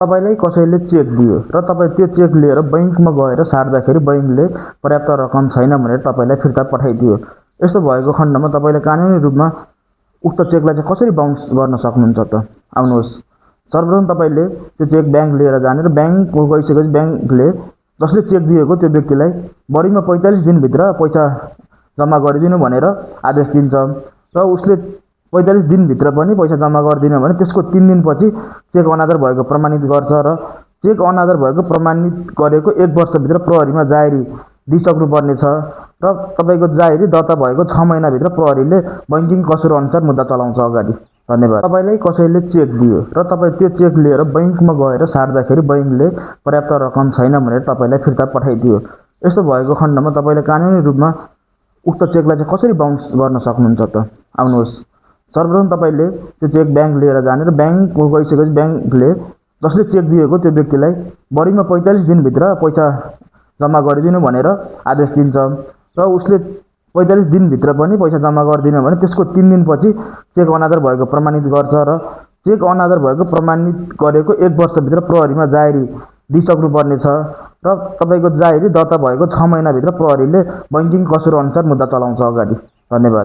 तपाईलाई कसैले चेक दियो र तपाई त्यो चेक लिएर बैंकमा गएर सार्दाखेरि बैंकले पर्याप्त रकम छैन भनेर तपाईलाई फिर्ता पठाइदियो। यस्तो भएको खण्डमा तपाईले कानुनी रूपमा उक्त चेकलाई चाहिँ कसरी बाउन्स गर्न सक्नुहुन्छ त? आउनुहोस्, सर्वप्रथम तपाईले त्यो चेक बैंक लिएर जाने र बैंक गइसकेपछि बैंकले जसले चेक दिएको त्यो व्यक्तिलाई बढीमा 45 दिनभित्र पैसा जम्मा गरिदिनु भनेर आदेश दिन्छ र उसले 45 दिनभित्र पनि पैसा जम्मा गरिदिन भने त्यसको 3 दिनपछि चेक अनादर भएको प्रमाणित गर्छ र चेक अनादर भएको प्रमाणित गरेको 1 वर्षभित्र प्रहरीमा जाहेरी दिइसक्नुपर्नेछ र तपाईको जाहेरी दर्ता भएको 6 महिनाभित्र प्रहरीले बैंकिङ कसुर अनुसार मुद्दा चलाउँछ अगाडि। धन्यवाद। तपाईलाई कसैले चेक दियो र तपाई त्यो चेक लिएर बैंकमा गएर सार्दाखेरि बैंकले पर्याप्त रकम छैन भनेर तपाईलाई फिर्ता पठाइदियो। यस्तो भएको खण्डमा तपाईले कानुनी रूपमा उक्त चेकलाई चाहिँ कसरी बाउन्स गर्न सक्नुहुन्छ त? आउनुहोस्, सर्वप्रथम तपाईले त्यो चेक बैंक लिएर जाने र बैंक गइसकेपछि बैंकले जसले चेक दिएको त्यो व्यक्तिलाई बढीमा 45 दिनभित्र पैसा जम्मा गरिदिनु भनेर आदेश दिन्छ र उसले 45 दिनभित्र पनि पैसा जम्मा गरिदिन भने त्यसको 3 दिनपछि चेक अनादर भएको प्रमाणित गर्छ र चेक अनादर भएको प्रमाणित गरेको 1 वर्षभित्र प्रहरीमा जाहेरी दिइसक्नुपर्नेछ र तपाईको जाहेरी दर्ता भएको 6 महिनाभित्र प्रहरीले बैंकिङ कसुर अनुसार मुद्दा चलाउँछ अगाडि। धन्यवाद।